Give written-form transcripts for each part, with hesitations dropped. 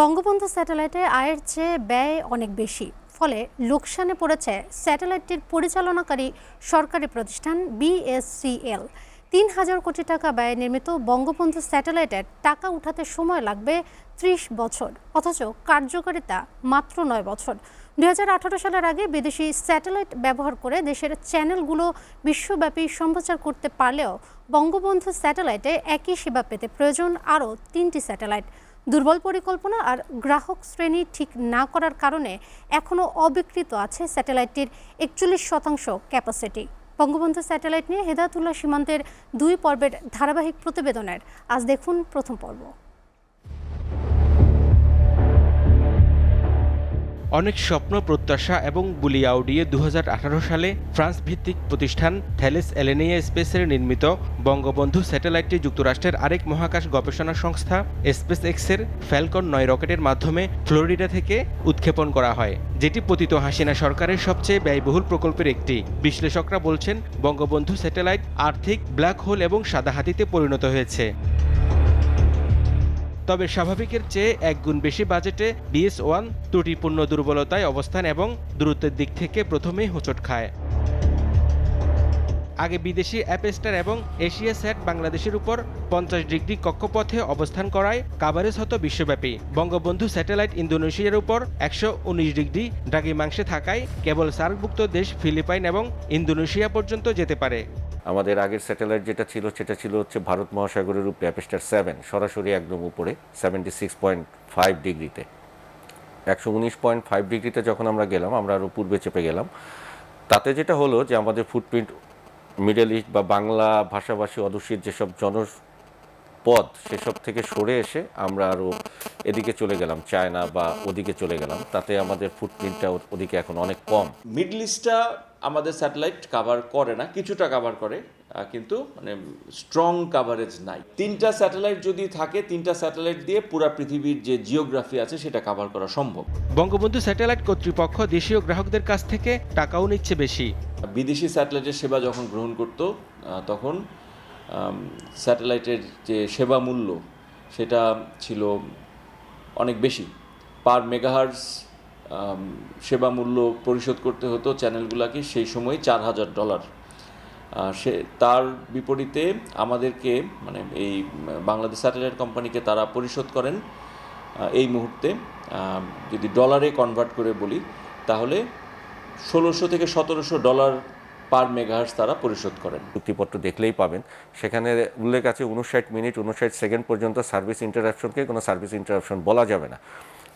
বঙ্গবন্ধু স্যাটেলাইটে আয়ের চেয়ে ব্যয় অনেক বেশি, ফলে লোকসানে পড়েছে স্যাটেলাইটটির পরিচালনাকারী সরকারি প্রতিষ্ঠান বিএসসিএল। ৩,০০০ কোটি টাকা ব্যয়ে নির্মিত বঙ্গবন্ধু স্যাটেলাইটের টাকা উঠাতে সময় লাগবে ৩০ বছর, অথচ কার্যকারিতা মাত্র ৯ বছর। ২০১৮ সালের আগে বিদেশি স্যাটেলাইট ব্যবহার করে দেশের চ্যানেলগুলো বিশ্বব্যাপী সম্প্রচার করতে পারলেও বঙ্গবন্ধু স্যাটেলাইটে একই সেবা পেতে প্রয়োজন আরও ৩টি স্যাটেলাইট। দুর্বল পরিকল্পনা আর গ্রাহক শ্রেণী ঠিক না করার কারণে এখনও অবিকৃত আছে স্যাটেলাইটটির ৪১% ক্যাপাসিটি। বঙ্গবন্ধু স্যাটেলাইট নিয়ে হেদায়েতুল্লাহ সীমান্তের ২ পর্বের ধারাবাহিক প্রতিবেদনের আজ দেখুন প্রথম পর্ব। অনেক স্বপ্ন, প্রত্যাশা এবং বুলিয়া উড়িয়ে ২০১৮ সালে ফ্রান্স ভিত্তিক প্রতিষ্ঠান থ্যালেস অ্যালেনিয়া স্পেসের নির্মিত বঙ্গবন্ধু স্যাটেলাইটটি যুক্তরাষ্ট্রের আরেক মহাকাশ গবেষণা সংস্থা স্পেস এক্সের ফ্যালকন ৯ রকেটের মাধ্যমে ফ্লোরিডা থেকে উৎক্ষেপণ করা হয়, যেটি পতিত হাসিনা সরকারের সবচেয়ে ব্যয়বহুল প্রকল্পের একটি। বিশ্লেষকরা বলছেন, বঙ্গবন্ধু স্যাটেলাইট আর্থিক ব্ল্যাক হোল এবং সাদা হাতিতে পরিণত হয়েছে। তবে স্বাভাবিকের চেয়ে ১ গুণ বেশি বাজেটে BS-1 ত্রুটিপূর্ণ, দুর্বলতায় অবস্থান এবং দূরত্বের দিক থেকে প্রথমেই হোঁচট খায়। আগে বিদেশি অ্যাপেস্টার এবং এশিয়া স্যাট বাংলাদেশের উপর ৫০ ডিগ্রি কক্ষপথে অবস্থান করায় কাভারেজ হতো বিশ্বব্যাপী। বঙ্গবন্ধু স্যাটেলাইট ইন্দোনেশিয়ার উপর ১১৯ ডিগ্রি দ্রাঘিমাংশে থাকায় কেবল সার্কভুক্ত দেশ ফিলিপাইন এবং ইন্দোনেশিয়া পর্যন্ত যেতে পারে। আমাদের আগের স্যাটেলাইট যেটা ছিল হচ্ছে ভারত মহাসাগরের উপরে অ্যাপেস্টার 7, সরাসরি একদম উপরে 76.5 ডিগ্রিতে। ১১৯.৫ ডিগ্রিতে যখন আমরা গেলাম, আমরা আরও পূর্বে চেপে গেলাম। তাতে যেটা হলো যে আমাদের ফুটপ্রিন্ট মিডল ইস্ট বা বাংলা ভাষাভাষী অধ্যুষিত যেসব জনপদ সেসব থেকে সরে এসে আমরা আরও এদিকে চলে গেলাম, চায়না বা ওদিকে চলে গেলাম। তাতে আমাদের ফুটপ্রিন্টটা ওদিকে এখন অনেক কম। মিডল ইস্টটা আমাদের স্যাটেলাইট কাভার করে না, কিছুটা কাভার করে, কিন্তু মানে স্ট্রং কাভারেজ নাই। ৩টা স্যাটেলাইট যদি থাকে, 3টা স্যাটেলাইট দিয়ে পুরা পৃথিবীর যে জিওগ্রাফি আছে সেটা কাভার করা সম্ভব। বঙ্গবন্ধু স্যাটেলাইট কর্তৃপক্ষ দেশীয় গ্রাহকদের কাছ থেকে টাকাও নিচ্ছে বেশি। বিদেশি স্যাটেলাইটের সেবা যখন গ্রহণ করত, তখন স্যাটেলাইটের যে সেবা মূল্য সেটা ছিল অনেক বেশি। পার মেগাহার্টজ সেবা মূল্য পরিশোধ করতে হতো চ্যানেলগুলোকে, সেই সময় $৪,০০০। তার বিপরীতে আমাদেরকে মানে এই বাংলাদেশ স্যাটেলাইট কোম্পানিকে তারা পরিশোধ করেন এই মুহূর্তে, যদি ডলারে কনভার্ট করে বলি, তাহলে $১৬০০ থেকে $১৭০০ পার মেগাহার্টজ তারা পরিশোধ করেন। চুক্তিপত্র দেখলেই পাবেন, সেখানে উল্লেখ আছে ৫৯ মিনিট ৫৯ সেকেন্ড পর্যন্ত সার্ভিস ইন্টারাপশনকে কোনো সার্ভিস ইন্টারাপশন বলা যাবে না।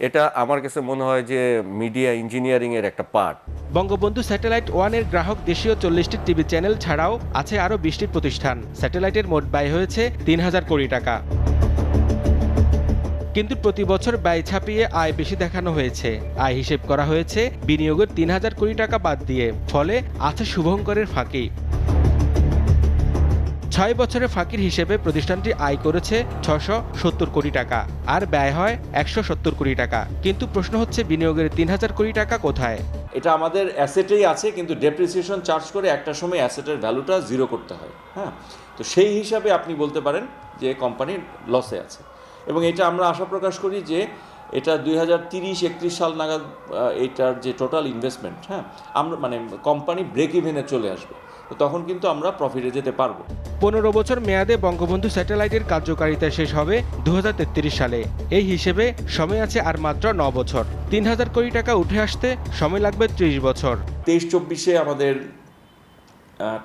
এটা আমার কাছে মনে হয় যে মিডিয়া ইঞ্জিনিয়ারিংয়ের একটা পার্ট। বঙ্গবন্ধু স্যাটেলাইট 1-এর গ্রাহক দেশীয় ৪০টি টিভি চ্যানেল ছাড়াও আছে আরও ২০টি প্রতিষ্ঠান। স্যাটেলাইটের মোট ব্যয় হয়েছে ৩,০০০ কোটি টাকা। কিন্তু প্রতি বছর ব্যয় ছাপিয়ে আয় বেশি দেখানো হয়েছে। আয় হিসেব করা হয়েছে বিনিয়োগের ৩,০০০ কোটি টাকা বাদ দিয়ে, ফলে আছে শুভঙ্করের ফাঁকি। ৬ বছরের ফাঁকির হিসেবে প্রতিষ্ঠানটি আয় করেছে ৬৭০ কোটি টাকা আর ব্যয় হয় ১৭০ কোটি টাকা। কিন্তু প্রশ্ন হচ্ছে, বিনিয়োগের ৩,০০০ কোটি টাকা কোথায়? এটা আমাদের অ্যাসেটেই আছে, কিন্তু ডেপ্রিসিয়েশন চার্জ করে একটা সময় অ্যাসেটের ভ্যালুটা জিরো করতে হয়। হ্যাঁ, তো সেই হিসাবে আপনি বলতে পারেন যে কোম্পানি লসে আছে, এবং এটা আমরা আশা প্রকাশ করি যে এটা ২০৩০-৩১ সাল নাগাদ এটার যে টোটাল ইনভেস্টমেন্ট, হ্যাঁ, আমরা মানে কোম্পানি ব্রেক ইভেনে চলে আসবে, তো তখন কিন্তু আমরা প্রফিটে যেতে পারবো। ১৫ বছর মেয়াদে বঙ্গবন্ধু স্যাটেলাইটের কার্যকারিতা শেষ হবে ২০৩৩ সালে। এই হিসেবে সময় আছে আর মাত্র ৯ বছর। ৩,০০০ কোটি টাকা উঠে আসতে সময় লাগবে ৩০ বছর। ২৩-২৪-এ আমাদের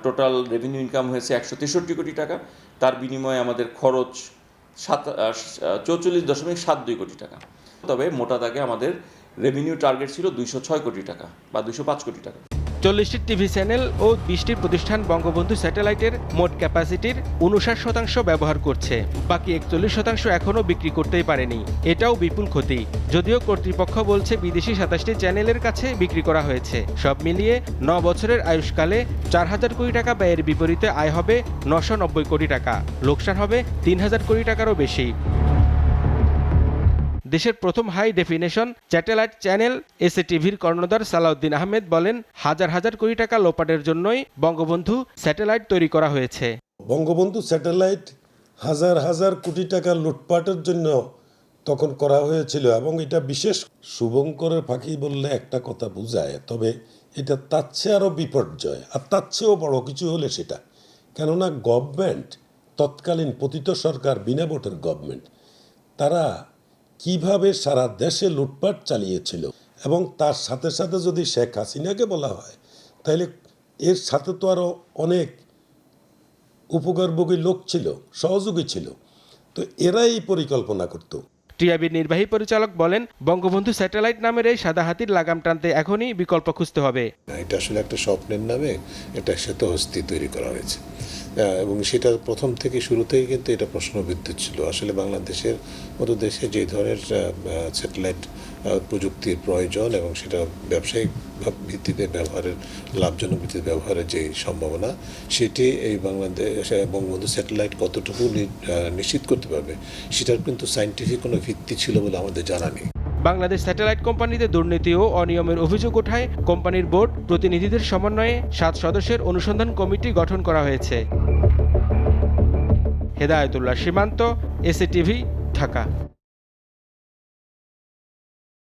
টোটাল রেভিনিউ ইনকাম হয়েছে ১৬৩ কোটি টাকা। তার বিনিময়ে আমাদের খরচ ৪৪.৭২ কোটি টাকা। তবে মোটা দাগে আমাদের রেভিনিউ টার্গেট ছিল ২০৬ কোটি টাকা বা ২০৫ কোটি টাকা। ৪০টি টিভি চ্যানেল ও ২০টি প্রতিষ্ঠান বঙ্গবন্ধু স্যাটেলাইটের মোট ক্যাপাসিটির ৫৯% ব্যবহার করছে। বাকি ৪১% এখনও বিক্রি করতেই পারেনি। এটাও বিপুল ক্ষতি। যদিও কর্তৃপক্ষ বলছে বিদেশি ২৭টি চ্যানেলের কাছে বিক্রি করা হয়েছে। সব মিলিয়ে ৯ বছরের আয়ুষ্কালে ৪,০০০ কোটি টাকা ব্যয়ের বিপরীতে আয় হবে ৯৯০ কোটি টাকা। লোকসান হবে ৩,০০০ কোটি টাকারও বেশি। দেশের প্রথম হাই ডেফিনেশন স্যাটেলাইট চ্যানেল এসএটিভির কর্ণধার সালাউদ্দিন আহমেদ বলেন, হাজার হাজার কোটি টাকা লোপাটের জন্যই বঙ্গবন্ধু স্যাটেলাইট তৈরি করা হয়েছে। বঙ্গবন্ধু স্যাটেলাইট হাজার হাজার কোটি টাকা লুটপাটের জন্য তখন করা হয়েছিল এবং এটা বিশেষ শুভঙ্করের ফাঁকি বললে একটা কথা বোঝায়, তবে এটা তার চেয়ে আরও বিপর্যয়, আর তার চেয়েও বড় কিছু হলে সেটা, কেননা গভর্নমেন্ট তৎকালীন পতিত সরকার বিনা ভোটের গভর্নমেন্ট, তারা কিভাবে সারা দেশে লুটপাট চালিয়েছিল, এবং তার সাথে সাথে যদি শেখ হাসিনাকে বলা হয় তাহলে এর সাথে তো আরও অনেক উপকারভোগী লোক ছিল, সহযোগী ছিল, তো এরাই পরিকল্পনা করত। টিআইবির নির্বাহী পরিচালক বলেন, বঙ্গবন্ধু স্যাটেলাইট নামের এই সাদা হাতির লাগাম টানতে এখনই বিকল্প খুঁজতে হবে। এটা আসলে একটা স্বপ্নের নামে একটা শ্বেতহস্তি তৈরি করা হয়েছে, এবং সেটা প্রথম থেকে শুরু থেকে কিন্তু এটা প্রশ্নবিদ্ধ ছিল। আসলে বাংলাদেশের মতো দেশে যে ধরনের স্যাটেলাইট প্রযুক্তির প্রয়োজন এবং সেটা ব্যবসায়িক ভিত্তিতে ব্যবহারের, লাভজনক ভিত্তিতে ব্যবহারের যে সম্ভাবনা, সেটি এই বাংলাদেশ বঙ্গবন্ধু স্যাটেলাইট কতটুকু নিশ্চিত করতে পারবে সেটার কিন্তু সায়েন্টিফিক কোনো ভিত্তি ছিল বলে আমাদের জানা নেই। বাংলাদেশ স্যাটেলাইট কোম্পানিতে দুর্নীতি ও অনিয়মের অভিযোগ ওঠায় কোম্পানির বোর্ড প্রতিনিধিদের সমন্বয়ে 7 সদস্যের অনুসন্ধান কমিটি গঠন করা হয়েছে। হেদায়েতুল্লাহ সীমান্ত, এসএটিভি, ঢাকা।